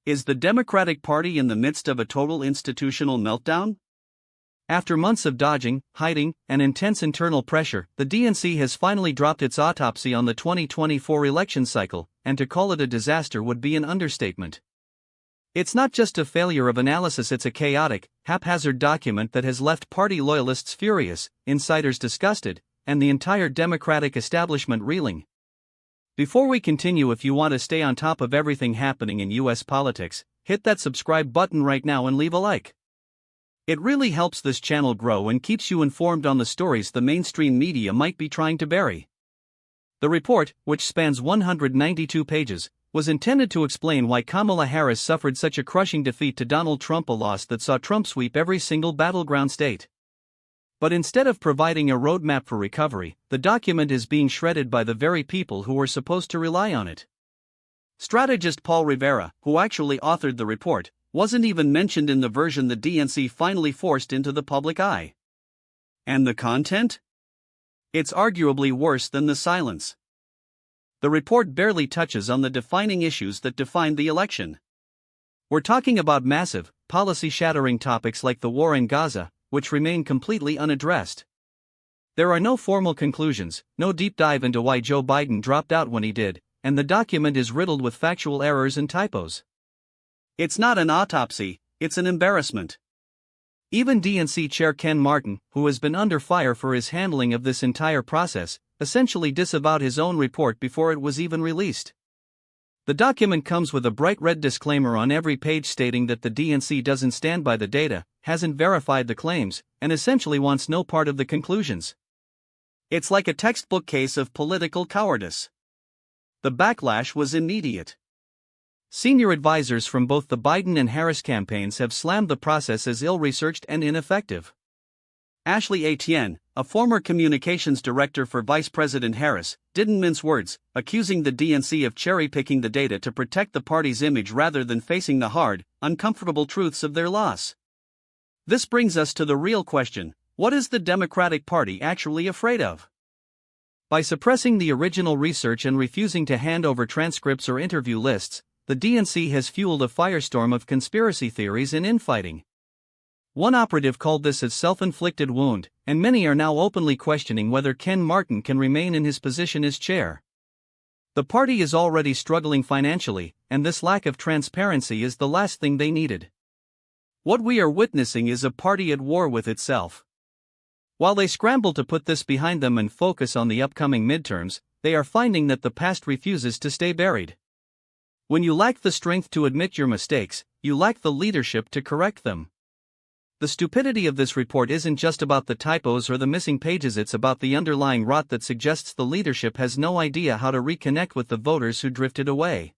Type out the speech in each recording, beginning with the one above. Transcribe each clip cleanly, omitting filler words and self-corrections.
Is the Democratic Party in the midst of a total institutional meltdown? After months of dodging, hiding, and intense internal pressure, the DNC has finally dropped its autopsy on the 2024 election cycle, and to call it a disaster would be an understatement. It's not just a failure of analysis, it's a chaotic, haphazard document that has left party loyalists furious, insiders disgusted, and the entire Democratic establishment reeling. Before we continue, if you want to stay on top of everything happening in US politics, hit that subscribe button right now and leave a like. It really helps this channel grow and keeps you informed on the stories the mainstream media might be trying to bury. The report, which spans 192 pages, was intended to explain why Kamala Harris suffered such a crushing defeat to Donald Trump, a loss that saw Trump sweep every single battleground state. But instead of providing a roadmap for recovery, the document is being shredded by the very people who were supposed to rely on it. Strategist Paul Rivera, who actually authored the report, wasn't even mentioned in the version the DNC finally forced into the public eye. And the content? It's arguably worse than the silence. The report barely touches on the defining issues that defined the election. We're talking about massive, policy-shattering topics like the war in Gaza, which remain completely unaddressed. There are no formal conclusions, no deep dive into why Joe Biden dropped out when he did, and the document is riddled with factual errors and typos. It's not an autopsy, it's an embarrassment. Even DNC Chair Ken Martin, who has been under fire for his handling of this entire process, essentially disavowed his own report before it was even released. The document comes with a bright red disclaimer on every page stating that the DNC doesn't stand by the data, hasn't verified the claims, and essentially wants no part of the conclusions. It's like a textbook case of political cowardice. The backlash was immediate. Senior advisors from both the Biden and Harris campaigns have slammed the process as ill-researched and ineffective. Ashley Etienne, a former communications director for Vice President Harris, didn't mince words, accusing the DNC of cherry-picking the data to protect the party's image rather than facing the hard, uncomfortable truths of their loss. This brings us to the real question: what is the Democratic Party actually afraid of? By suppressing the original research and refusing to hand over transcripts or interview lists, the DNC has fueled a firestorm of conspiracy theories and infighting. One operative called this a self-inflicted wound, and many are now openly questioning whether Ken Martin can remain in his position as chair. The party is already struggling financially, and this lack of transparency is the last thing they needed. What we are witnessing is a party at war with itself. While they scramble to put this behind them and focus on the upcoming midterms, they are finding that the past refuses to stay buried. When you lack the strength to admit your mistakes, you lack the leadership to correct them. The stupidity of this report isn't just about the typos or the missing pages, it's about the underlying rot that suggests the leadership has no idea how to reconnect with the voters who drifted away.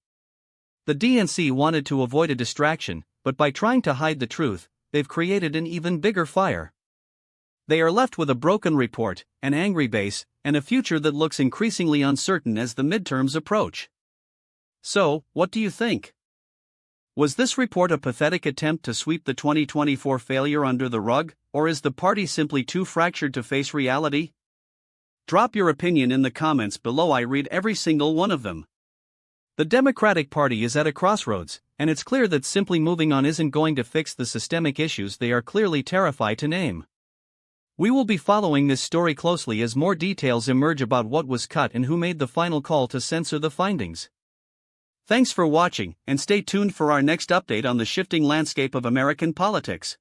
The DNC wanted to avoid a distraction, but by trying to hide the truth, they've created an even bigger fire. They are left with a broken report, an angry base, and a future that looks increasingly uncertain as the midterms approach. So, what do you think? Was this report a pathetic attempt to sweep the 2024 failure under the rug, or is the party simply too fractured to face reality? Drop your opinion in the comments below. I read every single one of them. The Democratic Party is at a crossroads, and it's clear that simply moving on isn't going to fix the systemic issues they are clearly terrified to name. We will be following this story closely as more details emerge about what was cut and who made the final call to censor the findings. Thanks for watching, and stay tuned for our next update on the shifting landscape of American politics.